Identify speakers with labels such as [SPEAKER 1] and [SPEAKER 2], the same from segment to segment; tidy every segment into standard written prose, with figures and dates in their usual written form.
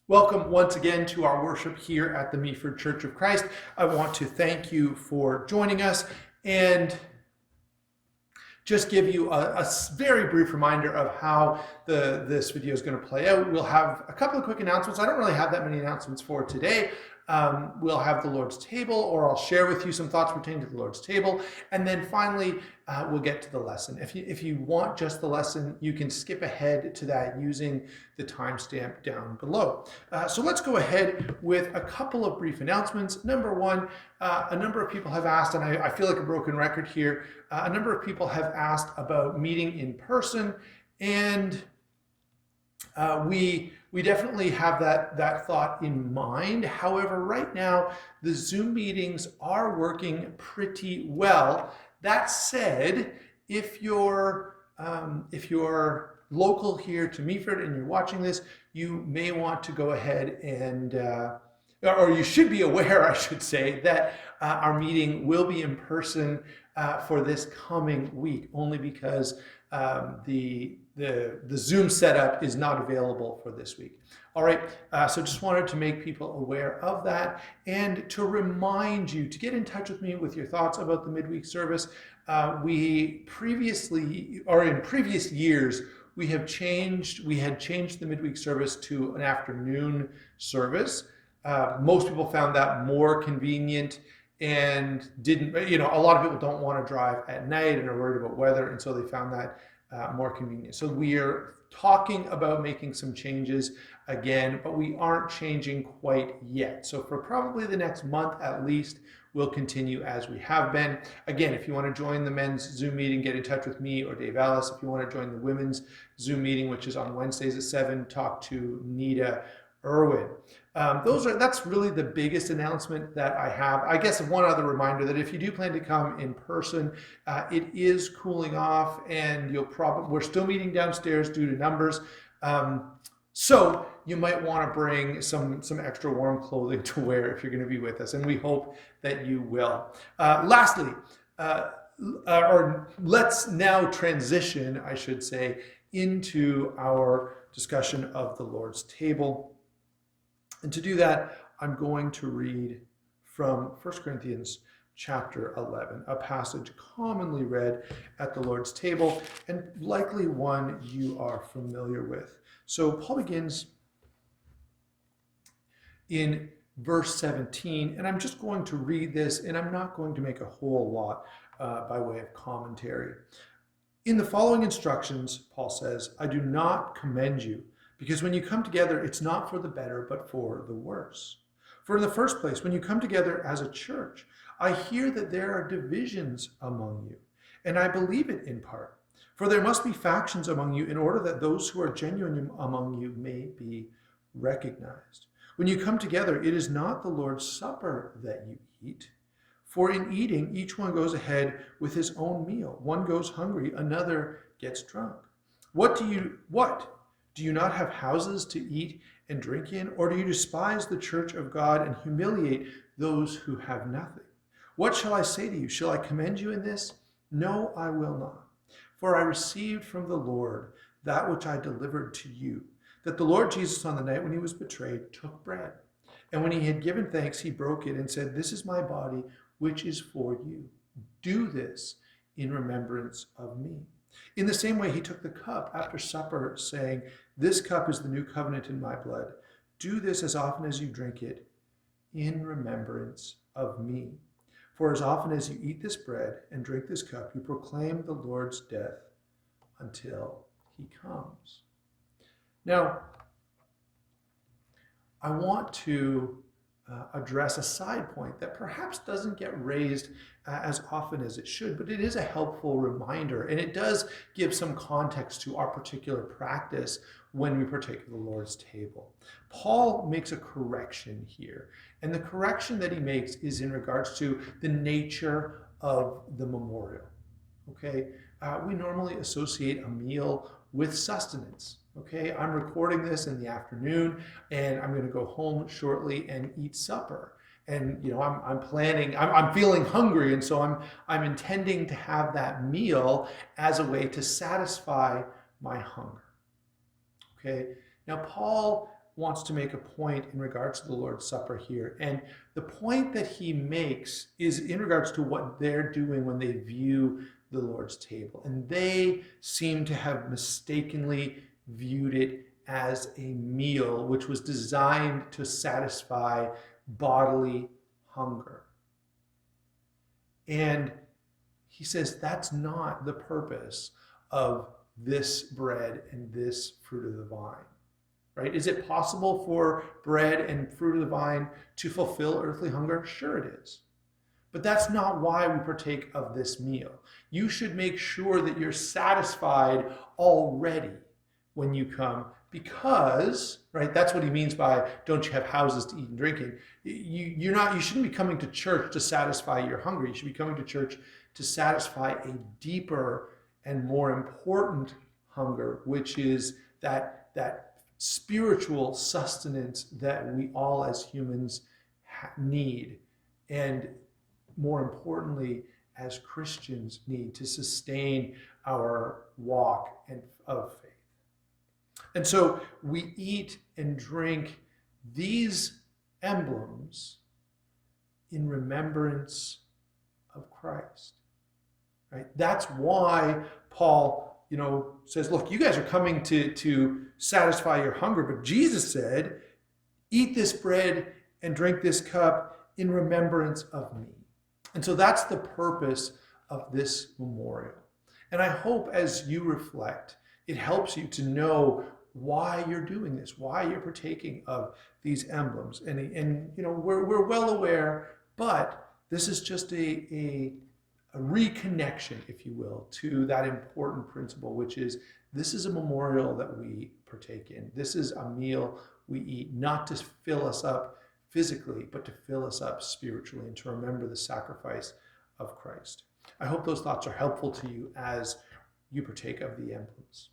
[SPEAKER 1] Welcome once again to our worship here at the Meaford Church of Christ. I want to thank you for joining us and just give you a very brief reminder of how this video is going to play out. We'll have a couple of quick announcements. I don't really have that many announcements for today. We'll have the Lord's table, or I'll share with you some thoughts pertaining to the Lord's table. And then finally, we'll get to the lesson. If you want just the lesson, you can skip ahead to that using the timestamp down below. So let's go ahead with a couple of brief announcements. Number one, a number of people have asked, and I feel like a broken record here, a number of people have asked about meeting in person, and we definitely have that thought in mind. However, right now, the Zoom meetings are working pretty well. That said, if you're local here to Meaford and you're watching this, you may want to go ahead and, or you should be aware, I should say, that our meeting will be in person for this coming week, only because the Zoom setup is not available for this week. All right, so just wanted to make people aware of that and to remind you to get in touch with me with your thoughts about the midweek service. In previous years, we had changed the midweek service to an afternoon service. Most people found that more convenient and a lot of people don't want to drive at night and are worried about weather, and so they found that more convenient. So we are talking about making some changes again, but we aren't changing quite yet. So for probably the next month at least, we'll continue as we have been. Again, if you want to join the men's Zoom meeting, get in touch with me or Dave Ellis. If you want to join the women's Zoom meeting, which is on Wednesdays at 7, talk to Nita Irwin. That's really the biggest announcement that I have. I guess one other reminder that if you do plan to come in person, it is cooling off, and we're still meeting downstairs due to numbers. So you might want to bring some extra warm clothing to wear if you're going to be with us, and we hope that you will. Lastly, let's now transition, I should say, into our discussion of the Lord's table. And to do that, I'm going to read from 1 Corinthians chapter 11, a passage commonly read at the Lord's table, and likely one you are familiar with. So Paul begins in verse 17, and I'm just going to read this, and I'm not going to make a whole lot by way of commentary. In the following instructions, Paul says, I do not commend you, because when you come together, it's not for the better, but for the worse. For in the first place, when you come together as a church, I hear that there are divisions among you, and I believe it in part. For there must be factions among you in order that those who are genuine among you may be recognized. When you come together, it is not the Lord's Supper that you eat. For in eating, each one goes ahead with his own meal. One goes hungry, another gets drunk. Do you not have houses to eat and drink in? Or do you despise the church of God and humiliate those who have nothing? What shall I say to you? Shall I commend you in this? No, I will not. For I received from the Lord that which I delivered to you, that the Lord Jesus on the night when he was betrayed took bread. And when he had given thanks, he broke it and said, This is my body, which is for you. Do this in remembrance of me. In the same way, he took the cup after supper, saying, This cup is the new covenant in my blood. Do this as often as you drink it in remembrance of me. For as often as you eat this bread and drink this cup, you proclaim the Lord's death until he comes. Now, I want to address a side point that perhaps doesn't get raised as often as it should, but it is a helpful reminder, and it does give some context to our particular practice when we partake of the Lord's table. Paul makes a correction here, and the correction that he makes is in regards to the nature of the memorial. Okay, we normally associate a meal with sustenance. Okay, I'm recording this in the afternoon, and I'm going to go home shortly and eat supper. And I'm feeling hungry, and so I'm intending to have that meal as a way to satisfy my hunger. Okay, now Paul wants to make a point in regards to the Lord's Supper here. And the point that he makes is in regards to what they're doing when they view the Lord's table. And they seem to have mistakenly viewed it as a meal which was designed to satisfy bodily hunger. And he says that's not the purpose of this bread and this fruit of the vine. Right? Is it possible for bread and fruit of the vine to fulfill earthly hunger? Sure it is. But that's not why we partake of this meal. You should make sure that you're satisfied already when you come, because, right, that's what he means by don't you have houses to eat and drink in. You shouldn't be coming to church to satisfy your hunger. You should be coming to church to satisfy a deeper and more important hunger, which is that spiritual sustenance that we all as humans need, and more importantly, as Christians need to sustain our walk of faith. And so we eat and drink these emblems in remembrance of Christ. Right? That's why Paul, says, look, you guys are coming to satisfy your hunger, but Jesus said, eat this bread and drink this cup in remembrance of me. And so that's the purpose of this memorial. And I hope as you reflect, it helps you to know why you're doing this, why you're partaking of these emblems. And we're well aware, but this is just a reconnection, if you will, to that important principle, which is this is a memorial that we partake in. This is a meal we eat, not to fill us up physically, but to fill us up spiritually and to remember the sacrifice of Christ. I hope those thoughts are helpful to you as you partake of the emblems.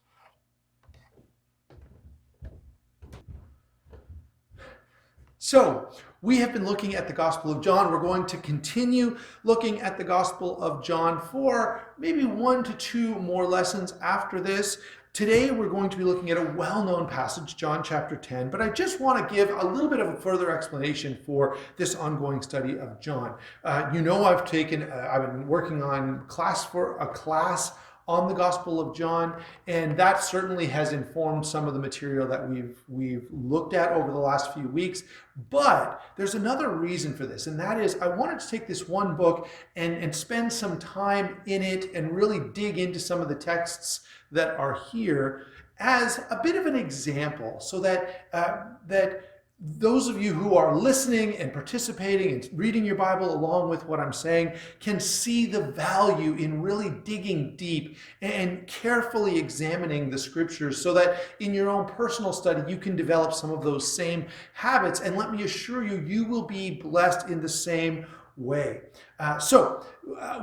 [SPEAKER 1] So, we have been looking at the Gospel of John. We're going to continue looking at the Gospel of John for maybe 1 to 2 more lessons after this. Today, we're going to be looking at a well-known passage, John chapter 10, but I just want to give a little bit of a further explanation for this ongoing study of John. I've been working on a class on the Gospel of John, and that certainly has informed some of the material that we've looked at over the last few weeks. But there's another reason for this, and that is I wanted to take this one book and spend some time in it and really dig into some of the texts that are here as a bit of an example, so that those of you who are listening and participating and reading your Bible along with what I'm saying can see the value in really digging deep and carefully examining the scriptures, so that in your own personal study you can develop some of those same habits. And let me assure you, you will be blessed in the same way.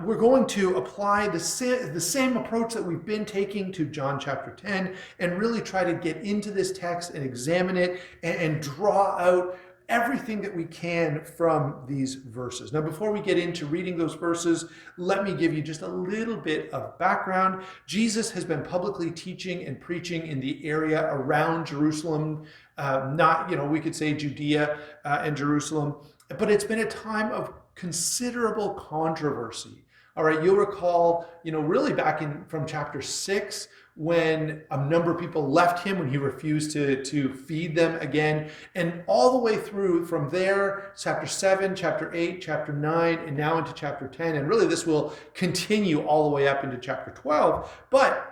[SPEAKER 1] We're going to apply the same approach that we've been taking to John chapter 10 and really try to get into this text and examine it and draw out everything that we can from these verses. Now, before we get into reading those verses, let me give you just a little bit of background. Jesus has been publicly teaching and preaching in the area around Jerusalem, we could say Judea and Jerusalem, but it's been a time of considerable controversy. All right, you'll recall, really back from chapter 6, when a number of people left him when he refused to feed them again, and all the way through from there, chapter 7, chapter 8, chapter 9, and now into chapter 10, and really this will continue all the way up into chapter 12, but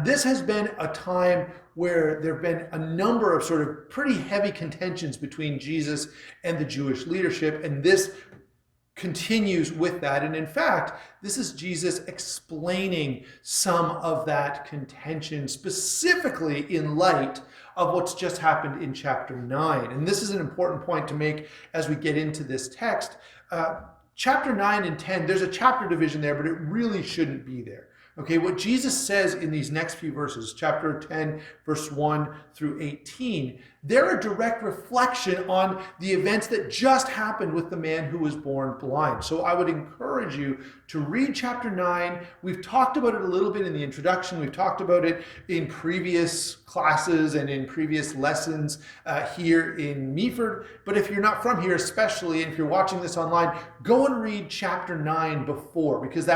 [SPEAKER 1] this has been a time where there have been a number of sort of pretty heavy contentions between Jesus and the Jewish leadership, and this continues with that. And in fact, this is Jesus explaining some of that contention, specifically in light of what's just happened in chapter 9. And this is an important point to make as we get into this text. Chapter 9 and 10, there's a chapter division there, but it really shouldn't be there. Okay, what Jesus says in these next few verses, chapter 10, verse 1 through 18, they're a direct reflection on the events that just happened with the man who was born blind. So I would encourage you to read chapter 9. We've talked about it a little bit in the introduction. We've talked about it in previous classes and in previous lessons here in Meaford. But if you're not from here, especially, and if you're watching this online, go and read chapter 9 before, because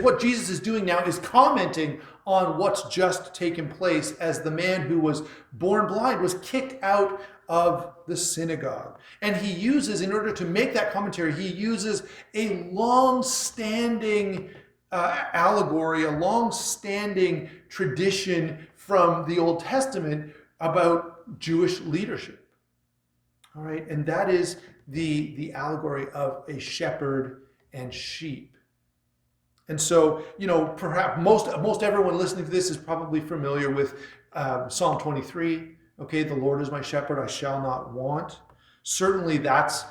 [SPEAKER 1] what Jesus is doing now is commenting on what's just taken place as the man who was born blind was kicked out of the synagogue. And he uses, in order to make that commentary, he uses a long-standing allegory, a long-standing tradition from the Old Testament about Jewish leadership. All right, and that is the allegory of a shepherd and sheep. And so, perhaps most everyone listening to this is probably familiar with Psalm 23. Okay, the Lord is my shepherd, I shall not want. Certainly that's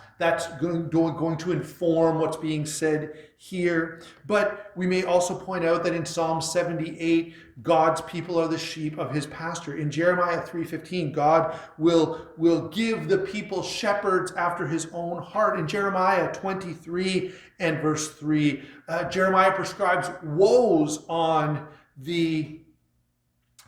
[SPEAKER 1] going to inform what's being said here. But we may also point out that in Psalm 78, God's people are the sheep of his pasture. In Jeremiah 3:15, God will give the people shepherds after his own heart. In Jeremiah 23 and verse 3, Jeremiah prescribes woes on the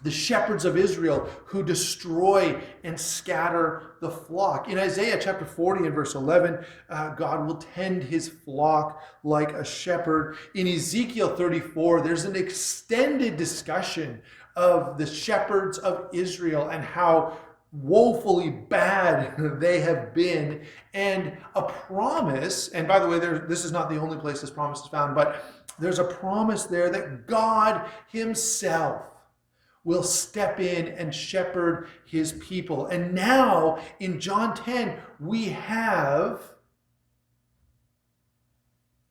[SPEAKER 1] shepherds of Israel who destroy and scatter the flock. In Isaiah chapter 40 and verse 11, God will tend his flock like a shepherd. In Ezekiel 34, there's an extended discussion of the shepherds of Israel and how woefully bad they have been, and a promise, and by the way, this is not the only place this promise is found, but there's a promise there that God himself will step in and shepherd his people. And now in John 10, we have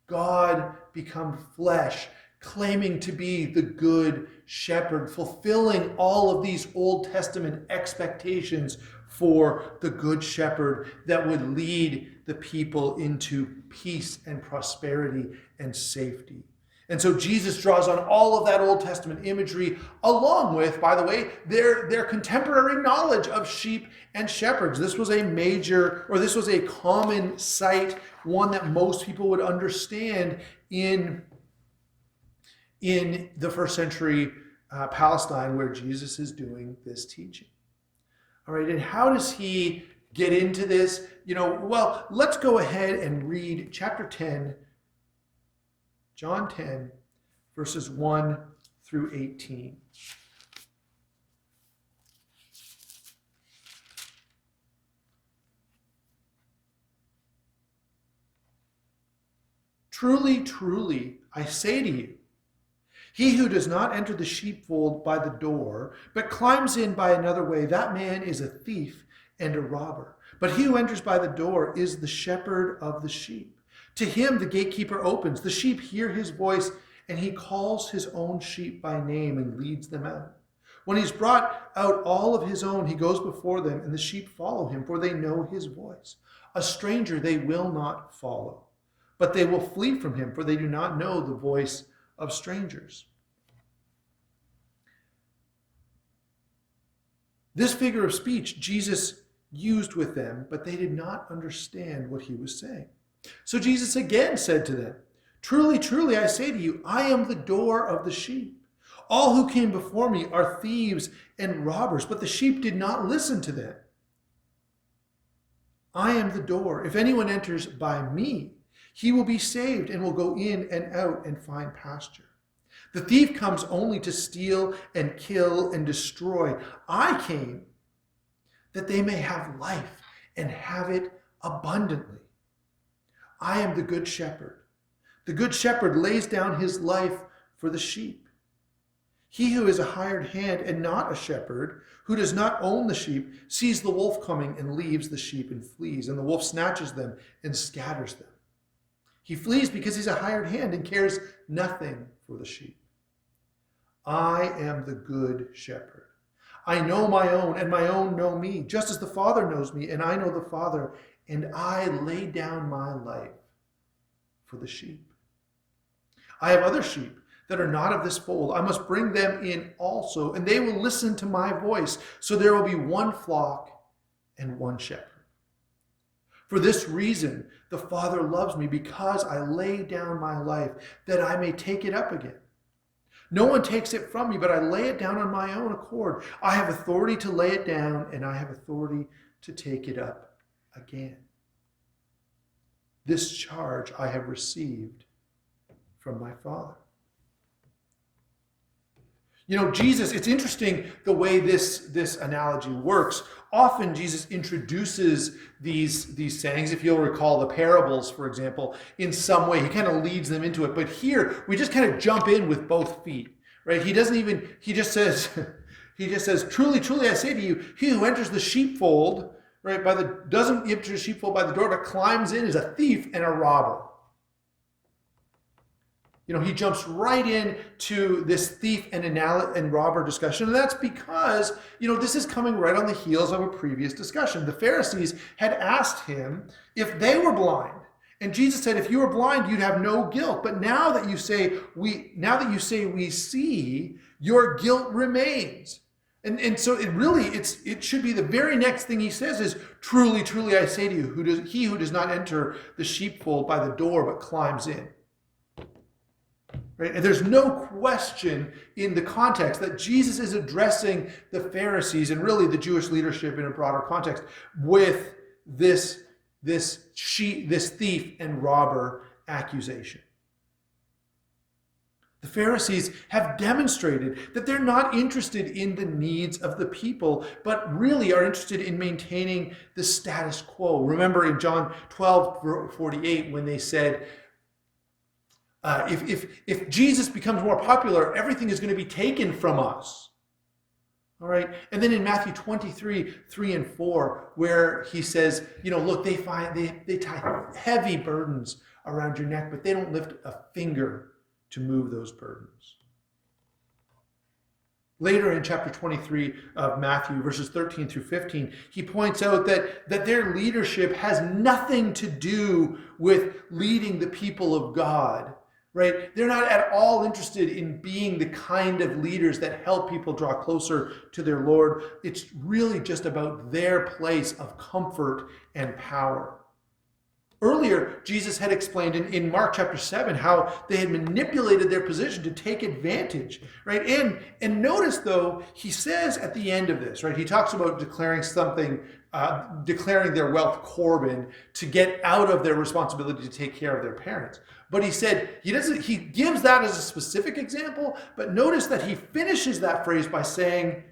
[SPEAKER 1] God become flesh, claiming to be the good shepherd, fulfilling all of these Old Testament expectations for the good shepherd that would lead the people into peace and prosperity and safety. And so Jesus draws on all of that Old Testament imagery, along with, by the way, their contemporary knowledge of sheep and shepherds. This was a common sight, one that most people would understand in the first century Palestine, where Jesus is doing this teaching. All right, and how does he get into this? Well, let's go ahead and read chapter 10, John 10, verses 1 through 18. Truly, truly, I say to you, he who does not enter the sheepfold by the door, but climbs in by another way, that man is a thief and a robber. But he who enters by the door is the shepherd of the sheep. To him the gatekeeper opens. The sheep hear his voice, and he calls his own sheep by name and leads them out. When he's brought out all of his own, he goes before them, and the sheep follow him, for they know his voice. A stranger they will not follow, but they will flee from him, for they do not know the voice of strangers. This figure of speech Jesus used with them, but they did not understand what he was saying. So Jesus again said to them, truly, truly, I say to you, I am the door of the sheep. All who came before me are thieves and robbers, but the sheep did not listen to them. I am the door. If anyone enters by me, he will be saved and will go in and out and find pasture. The thief comes only to steal and kill and destroy. I came that they may have life and have it abundantly. I am the good shepherd. The good shepherd lays down his life for the sheep. He who is a hired hand and not a shepherd, who does not own the sheep, sees the wolf coming and leaves the sheep and flees, and the wolf snatches them and scatters them. He flees because he's a hired hand and cares nothing for the sheep. I am the good shepherd. I know my own, and my own know me, just as the Father knows me, and I know the Father, and I lay down my life for the sheep. I have other sheep that are not of this fold. I must bring them in also, and they will listen to my voice. So there will be one flock and one shepherd. For this reason, the Father loves me, because I lay down my life that I may take it up again. No one takes it from me, but I lay it down on my own accord. I have authority to lay it down, and I have authority to take it up again. This charge I have received from my Father. You know, Jesus, it's interesting the way this analogy works. Often Jesus introduces these sayings, if you'll recall the parables, for example, in some way. He kind of leads them into it. But here, we just kind of jump in with both feet, right? He just says, truly, truly, I say to you, he who enters the sheepfold, right, doesn't enter the sheepfold by the door, but climbs in, is a thief and a robber. You know, he jumps right into this thief and robber discussion. And that's because, you know, this is coming right on the heels of a previous discussion. The Pharisees had asked him if they were blind. And Jesus said, if you were blind, you'd have no guilt. But now that you say we see, your guilt remains. And so it should be the very next thing he says is, truly, truly, I say to you, he who does not enter the sheepfold by the door, but climbs in. Right? And there's no question in the context that Jesus is addressing the Pharisees and really the Jewish leadership in a broader context with this thief and robber accusation. The Pharisees have demonstrated that they're not interested in the needs of the people, but really are interested in maintaining the status quo. Remember in John 12:48 when they said, if Jesus becomes more popular, everything is going to be taken from us. All right. And then in Matthew 23:3-4, where he says, you know, look, they tie heavy burdens around your neck, but they don't lift a finger to move those burdens. Later in chapter 23 of Matthew, verses 13-15, he points out that their leadership has nothing to do with leading the people of God. Right? They're not at all interested in being the kind of leaders that help people draw closer to their Lord. It's really just about their place of comfort and power. Earlier, Jesus had explained in Mark chapter 7 how they had manipulated their position to take advantage, right? And notice, though, he says at the end of this, right? He talks about declaring their wealth Corban to get out of their responsibility to take care of their parents. But he said, he gives that as a specific example, but notice that he finishes that phrase by saying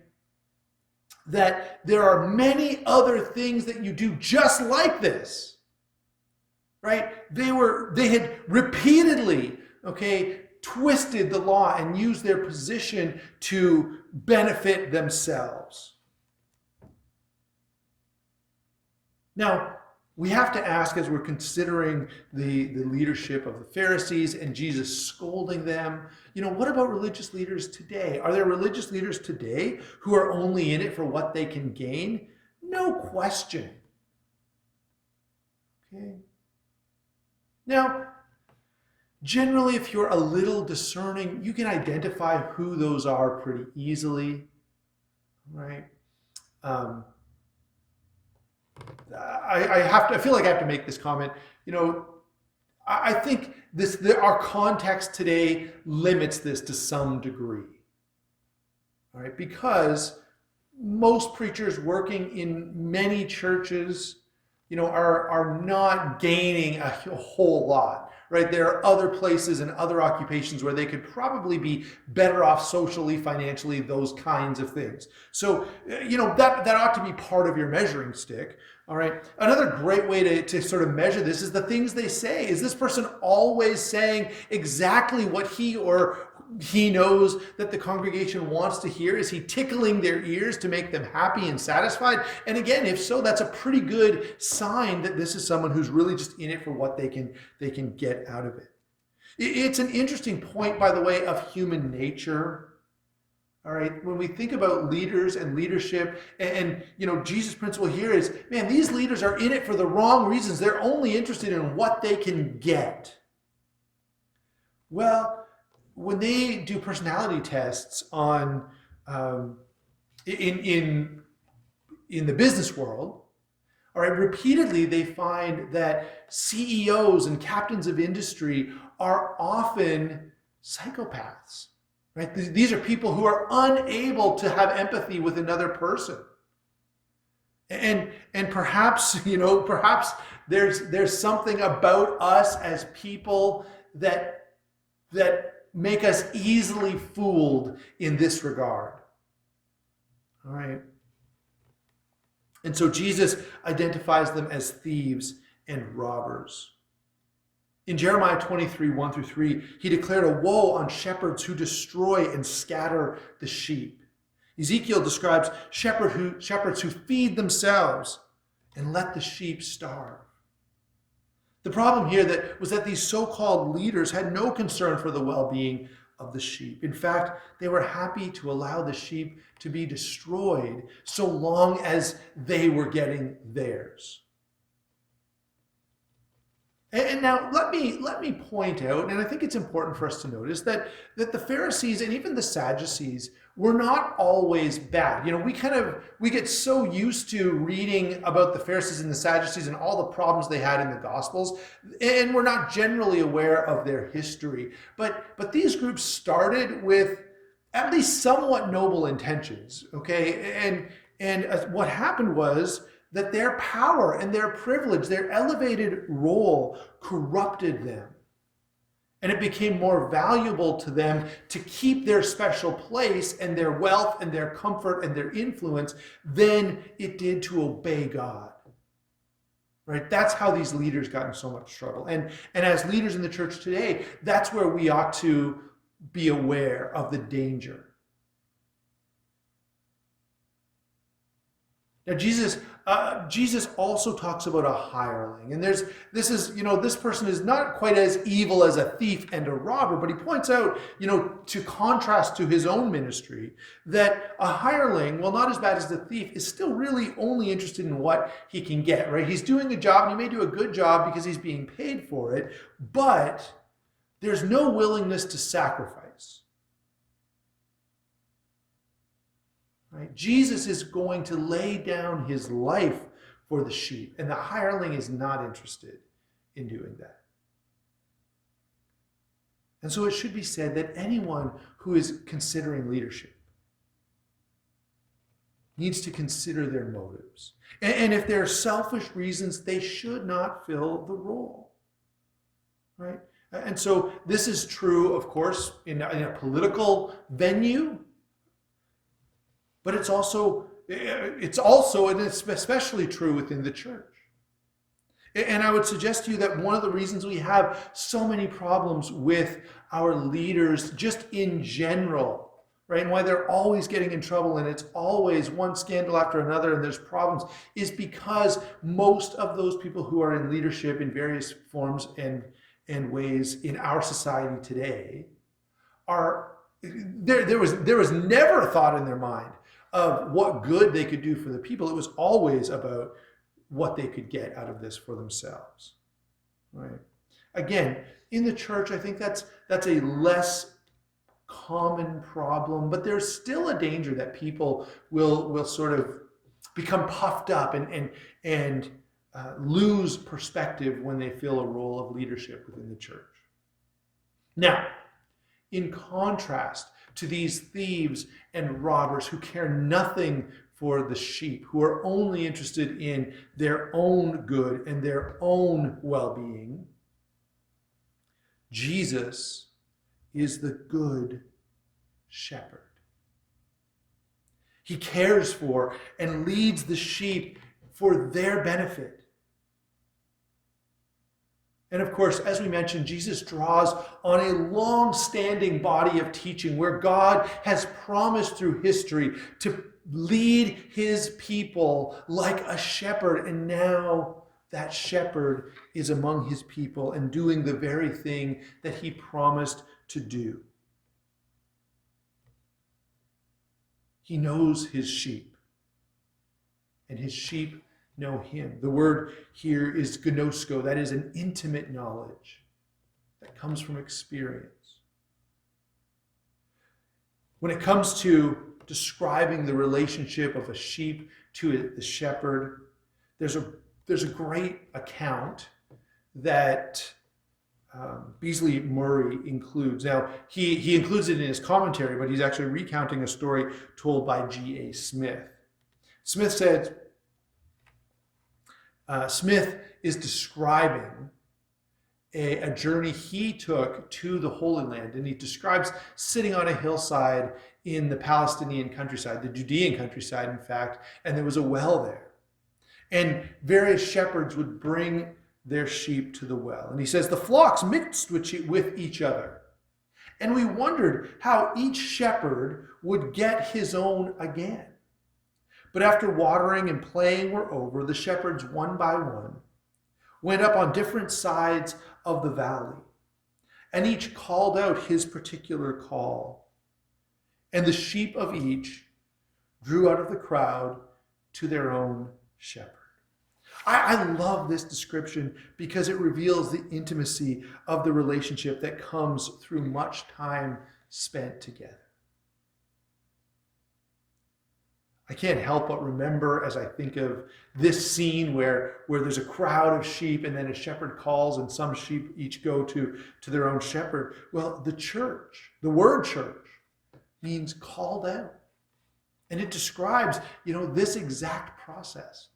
[SPEAKER 1] that there are many other things that you do just like this. Right? They had repeatedly, twisted the law and used their position to benefit themselves. Now, we have to ask, as we're considering the leadership of the Pharisees and Jesus scolding them, what about religious leaders today? Are there religious leaders today who are only in it for what they can gain? No question. Okay. Now, generally, if you're a little discerning, you can identify who those are pretty easily, right? I feel like I have to make this comment. I think our context today limits this to some degree, all right? Because most preachers working in many churches, are not gaining a whole lot, right? There are other places and other occupations where they could probably be better off socially, financially, those kinds of things. So, that ought to be part of your measuring stick, all right? Another great way to sort of measure this is the things they say. Is this person always saying exactly what he knows that the congregation wants to hear? Is he tickling their ears to make them happy and satisfied? And again, if so, that's a pretty good sign that this is someone who's really just in it for what they can get out of it. It's an interesting point, by the way, of human nature. All right, when we think about leaders and leadership, and Jesus' principle here is, man, these leaders are in it for the wrong reasons. They're only interested in what they can get. Well, when they do personality tests on in in the business world, all right, repeatedly they find that CEOs and captains of industry are often psychopaths. Right? These are people who are unable to have empathy with another person. And perhaps, perhaps there's something about us as people that make us easily fooled in this regard. All right. And so Jesus identifies them as thieves and robbers. In Jeremiah 23, 1-3, he declared a woe on shepherds who destroy and scatter the sheep. Ezekiel describes shepherds who feed themselves and let the sheep starve. The problem here was that these so-called leaders had no concern for the well-being of the sheep. In fact, they were happy to allow the sheep to be destroyed so long as they were getting theirs. And now let me point out, and I think it's important for us to notice that the Pharisees and even the Sadducees were not always bad. We get so used to reading about the Pharisees and the Sadducees and all the problems they had in the Gospels, and we're not generally aware of their history. But these groups started with at least somewhat noble intentions, okay? And what happened was that their power and their privilege, their elevated role, corrupted them. And it became more valuable to them to keep their special place and their wealth and their comfort and their influence than it did to obey God. Right? That's how these leaders got in so much trouble. And as leaders in the church today, that's where we ought to be aware of the danger. Now, Jesus also talks about a hireling, and this person is not quite as evil as a thief and a robber, but he points out, to contrast to his own ministry, that a hireling, while not as bad as the thief, is still really only interested in what he can get. Right? He's doing a job, and he may do a good job because he's being paid for it, but there's no willingness to sacrifice. Right? Jesus is going to lay down his life for the sheep, and the hireling is not interested in doing that. And so it should be said that anyone who is considering leadership needs to consider their motives. And if there are selfish reasons, they should not fill the role. Right? And so this is true, of course, in a political venue. But it's also and it's especially true within the church. And I would suggest to you that one of the reasons we have so many problems with our leaders just in general, right, and why they're always getting in trouble and it's always one scandal after another and there's problems, is because most of those people who are in leadership in various forms and ways in our society today there was never a thought in their mind of what good they could do for the people. It was always about what they could get out of this for themselves. Right? Again, in the church, I think that's a less common problem, but there's still a danger that people will sort of become puffed up and lose perspective when they fill a role of leadership within the church. Now, in contrast to these thieves and robbers who care nothing for the sheep, who are only interested in their own good and their own well-being, Jesus is the good shepherd. He cares for and leads the sheep for their benefit. And of course, as we mentioned, Jesus draws on a long-standing body of teaching where God has promised through history to lead his people like a shepherd. And now that shepherd is among his people and doing the very thing that he promised to do. He knows his sheep, and his sheep know him. The word here is gnosko. That is an intimate knowledge that comes from experience. When it comes to describing the relationship of a sheep to the shepherd, there's a great account that Beasley Murray includes. Now, he includes it in his commentary, but he's actually recounting a story told by G.A. Smith. Smith said, Smith is describing a journey he took to the Holy Land, and he describes sitting on a hillside in the Palestinian countryside, the Judean countryside, in fact, and there was a well there. And various shepherds would bring their sheep to the well. And he says, the flocks mixed with each other. And we wondered how each shepherd would get his own again. But after watering and playing were over, the shepherds, one by one, went up on different sides of the valley, and each called out his particular call. And the sheep of each drew out of the crowd to their own shepherd. I love this description because it reveals the intimacy of the relationship that comes through much time spent together. I can't help but remember as I think of this scene where there's a crowd of sheep and then a shepherd calls and some sheep each go to their own shepherd. Well, the church, the word church, means called out. And it describes, this exact process.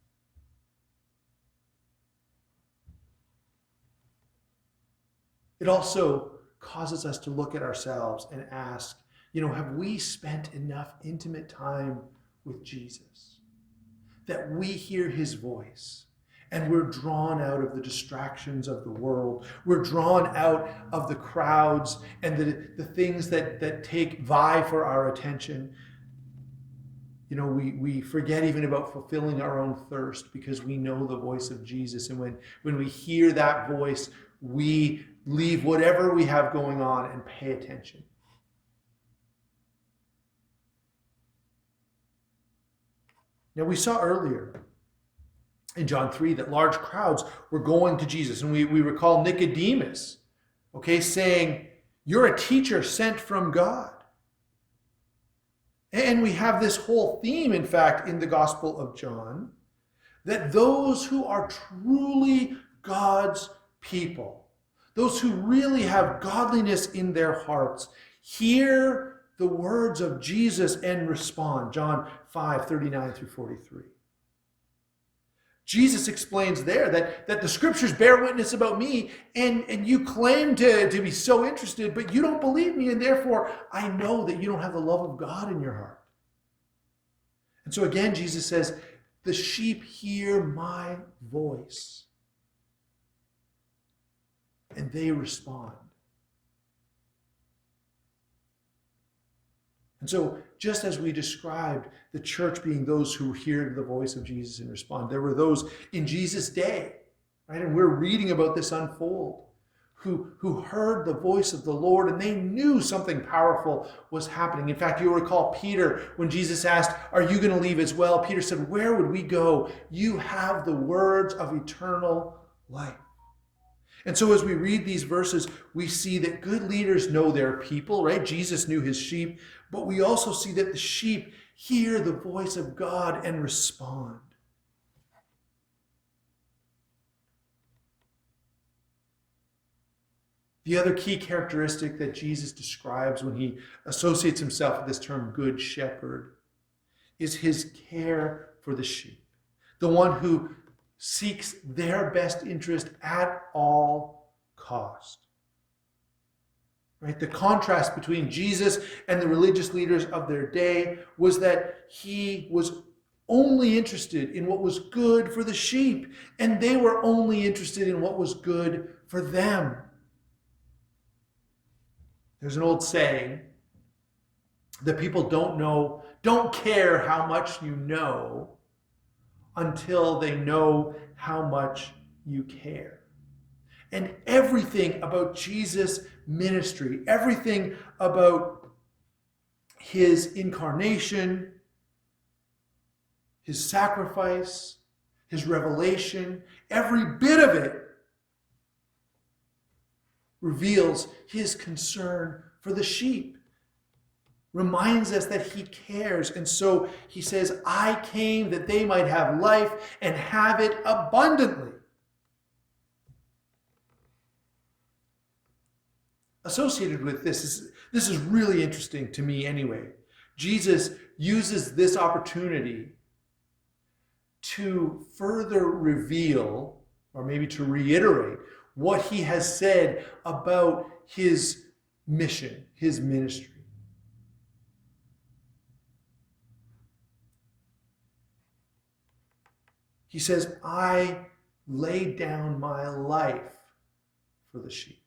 [SPEAKER 1] It also causes us to look at ourselves and ask, have we spent enough intimate time with Jesus that we hear his voice and we're drawn out of the distractions of the world? We're drawn out of the crowds and the things that vie for our attention. We forget even about fulfilling our own thirst because we know the voice of Jesus. And when we hear that voice, we leave whatever we have going on and pay attention. Now, we saw earlier in John 3 that large crowds were going to Jesus. And we recall Nicodemus, saying, "You're a teacher sent from God." And we have this whole theme, in fact, in the Gospel of John, that those who are truly God's people, those who really have godliness in their hearts, hear the words of Jesus and respond. John 5:39 through 43. Jesus explains there that the scriptures bear witness about me, and you claim to be so interested, but you don't believe me, and therefore I know that you don't have the love of God in your heart. And so again, Jesus says, the sheep hear my voice, and they respond. And so, just as we described the church being those who hear the voice of Jesus and respond, there were those in Jesus' day, right? And we're reading about this unfold, who heard the voice of the Lord and they knew something powerful was happening. In fact, you'll recall Peter, when Jesus asked, "Are you going to leave as well?" Peter said, "Where would we go? You have the words of eternal life." And so as we read these verses, we see that good leaders know their people, right? Jesus knew his sheep, but we also see that the sheep hear the voice of God and respond. The other key characteristic that Jesus describes when he associates himself with this term good shepherd is his care for the sheep, the one who seeks their best interest at all cost. Right? The contrast between Jesus and the religious leaders of their day was that he was only interested in what was good for the sheep, and they were only interested in what was good for them. There's an old saying that people don't care how much you know until they know how much you care. And everything about Jesus' ministry, everything about his incarnation, his sacrifice, his revelation, every bit of it reveals his concern for the sheep. reminds us that he cares. And so he says, I came that they might have life and have it abundantly. Associated with this is really interesting to me anyway. Jesus uses this opportunity to further reveal, or maybe to reiterate, what he has said about his mission, his ministry. He says, I lay down my life for the sheep.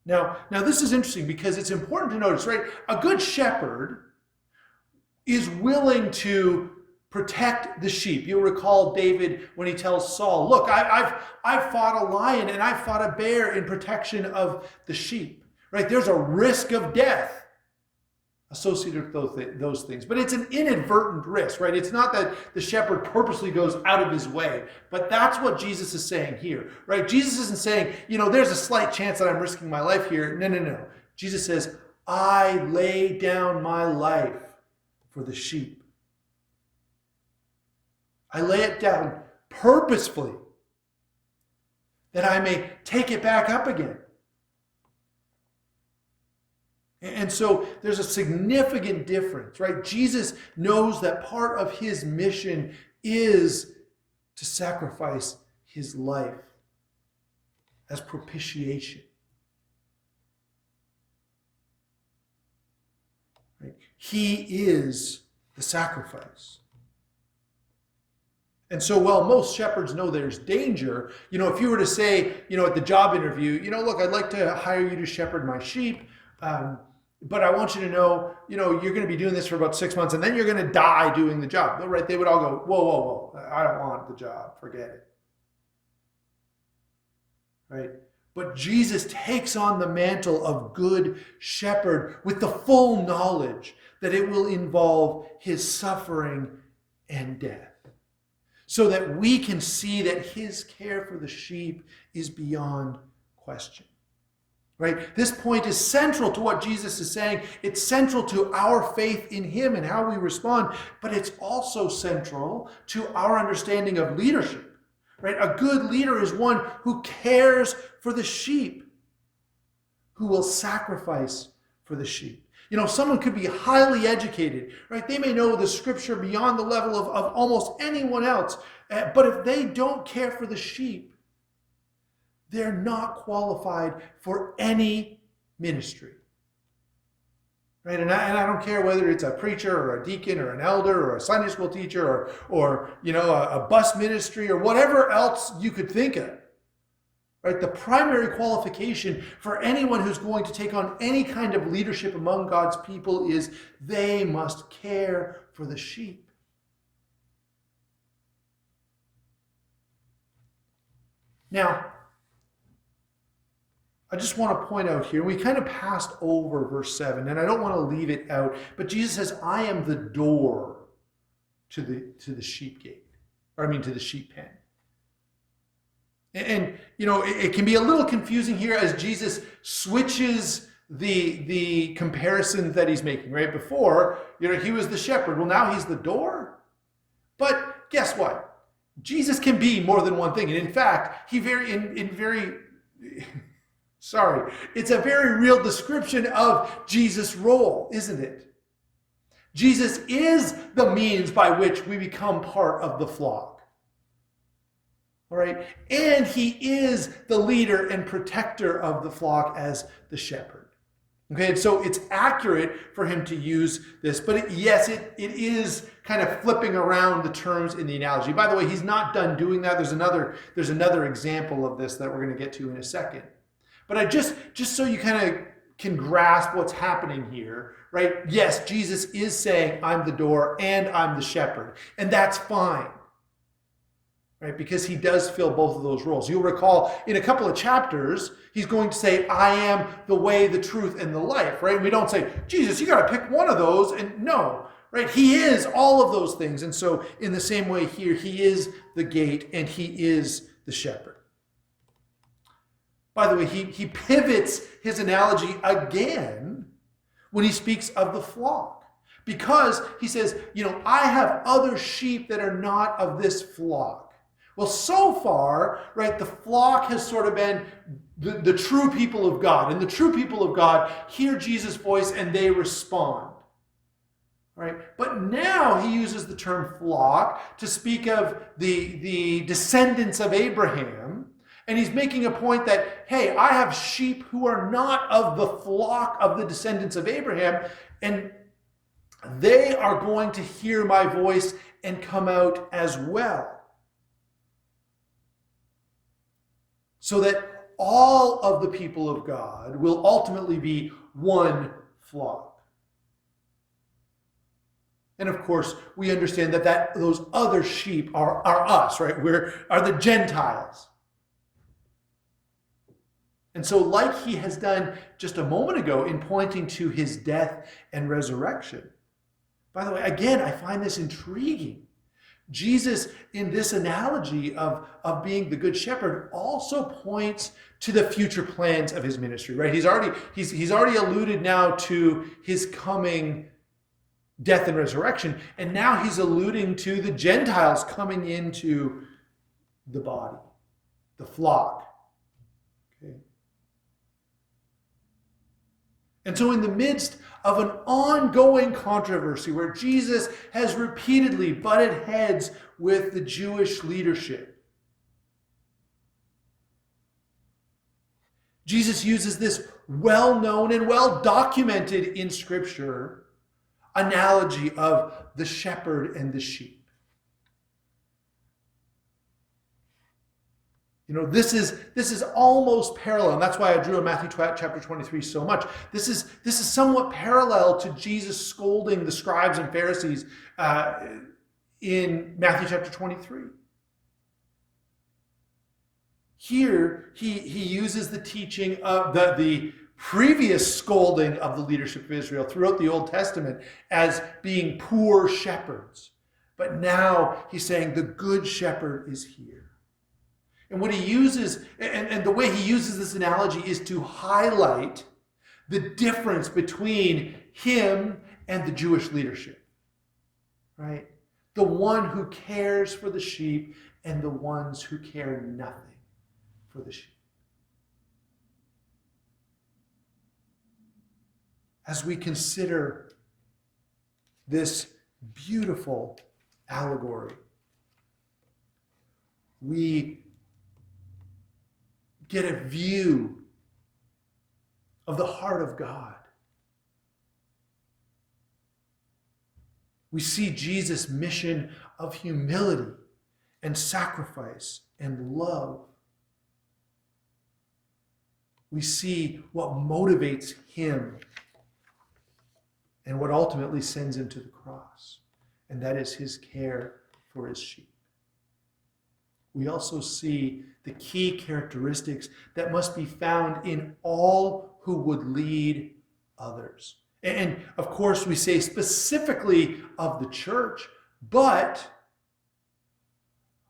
[SPEAKER 1] Now this is interesting because it's important to notice, right? A good shepherd is willing to protect the sheep. You'll recall David when he tells Saul, look, I've fought a lion and I've fought a bear in protection of the sheep, right? There's a risk of death associated with those things. But it's an inadvertent risk, right? It's not that the shepherd purposely goes out of his way, but that's what Jesus is saying here, right? Jesus isn't saying, there's a slight chance that I'm risking my life here. No. Jesus says, I lay down my life for the sheep. I lay it down purposefully that I may take it back up again. And so there's a significant difference, right? Jesus knows that part of his mission is to sacrifice his life as propitiation. Right? He is the sacrifice. And so while most shepherds know there's danger, if you were to say, at the job interview, look, I'd like to hire you to shepherd my sheep, but I want you to know, you're going to be doing this for about 6 months and then you're going to die doing the job. Right? They would all go, whoa, I don't want the job. Forget it. Right? But Jesus takes on the mantle of good shepherd with the full knowledge that it will involve his suffering and death, so that we can see that his care for the sheep is beyond question. Right? This point is central to what Jesus is saying. It's central to our faith in him and how we respond, but it's also central to our understanding of leadership. Right? A good leader is one who cares for the sheep, who will sacrifice for the sheep. Someone could be highly educated, right? They may know the scripture beyond the level of almost anyone else, but if they don't care for the sheep, they're not qualified for any ministry. Right? And I don't care whether it's a preacher or a deacon or an elder or a Sunday school teacher or a bus ministry or whatever else you could think of. Right? The primary qualification for anyone who's going to take on any kind of leadership among God's people is they must care for the sheep. Now, I just want to point out here, we kind of passed over verse 7, and I don't want to leave it out, but Jesus says, I am the door to the sheep gate, to the sheep pen. And it can be a little confusing here as Jesus switches the comparison that he's making, right? Before, he was the shepherd. Well, now he's the door. But guess what? Jesus can be more than one thing. And in fact, it's a very real description of Jesus' role, isn't it? Jesus is the means by which we become part of the flock. All right? And he is the leader and protector of the flock as the shepherd. Okay, and so it's accurate for him to use this, but it is kind of flipping around the terms in the analogy. By the way, he's not done doing that. There's another example of this that we're going to get to in a second. But I just so you kind of can grasp what's happening here, right? Yes, Jesus is saying, I'm the door and I'm the shepherd. And that's fine, right? Because he does fill both of those roles. You'll recall in a couple of chapters, he's going to say, I am the way, the truth, and the life, right? We don't say, Jesus, you got to pick one of those. And no, right? He is all of those things. And so in the same way here, he is the gate and he is the shepherd. By the way, he pivots his analogy again when he speaks of the flock. Because he says, I have other sheep that are not of this flock. Well, so far, right, the flock has sort of been the true people of God. And the true people of God hear Jesus' voice and they respond. Right? But now he uses the term flock to speak of the descendants of Abraham. And he's making a point that, hey, I have sheep who are not of the flock of the descendants of Abraham, and they are going to hear my voice and come out as well. So that all of the people of God will ultimately be one flock. And of course, we understand that those other sheep are us, right? Are the Gentiles. And so, like he has done just a moment ago in pointing to his death and resurrection. By the way, again, I find this intriguing. Jesus, in this analogy of being the good shepherd, also points to the future plans of his ministry, right? He's already alluded now to his coming death and resurrection, and now he's alluding to the Gentiles coming into the body, the flock. Okay. And so in the midst of an ongoing controversy where Jesus has repeatedly butted heads with the Jewish leadership, Jesus uses this well-known and well-documented in Scripture analogy of the shepherd and the sheep. This is almost parallel, and that's why I drew on Matthew chapter 23 so much. This is somewhat parallel to Jesus scolding the scribes and Pharisees in Matthew chapter 23. Here, he uses the teaching of the previous scolding of the leadership of Israel throughout the Old Testament as being poor shepherds. But now he's saying the good shepherd is here. And what he uses, and the way he uses this analogy is to highlight the difference between him and the Jewish leadership, right? The one who cares for the sheep and the ones who care nothing for the sheep. As we consider this beautiful allegory, we get a view of the heart of God. We see Jesus' mission of humility and sacrifice and love. We see what motivates him and what ultimately sends him to the cross, and that is his care for his sheep. We also see the key characteristics that must be found in all who would lead others. And of course, we say specifically of the church, but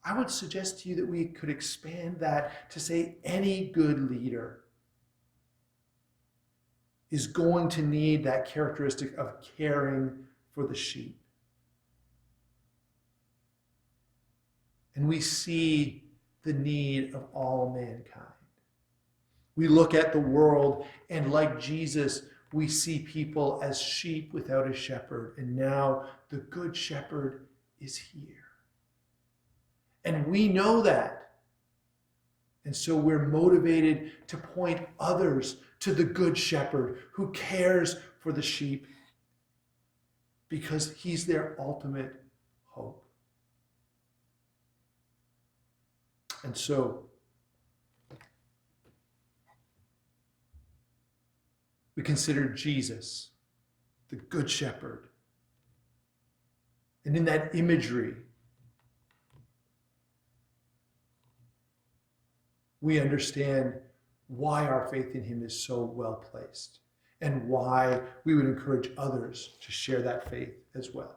[SPEAKER 1] I would suggest to you that we could expand that to say any good leader is going to need that characteristic of caring for the sheep. And we see the need of all mankind. We look at the world, and like Jesus, we see people as sheep without a shepherd. And now the good shepherd is here. And we know that. And so we're motivated to point others to the good shepherd who cares for the sheep because he's their ultimate hope. And so we consider Jesus, the good shepherd. And in that imagery, we understand why our faith in him is so well placed and why we would encourage others to share that faith as well.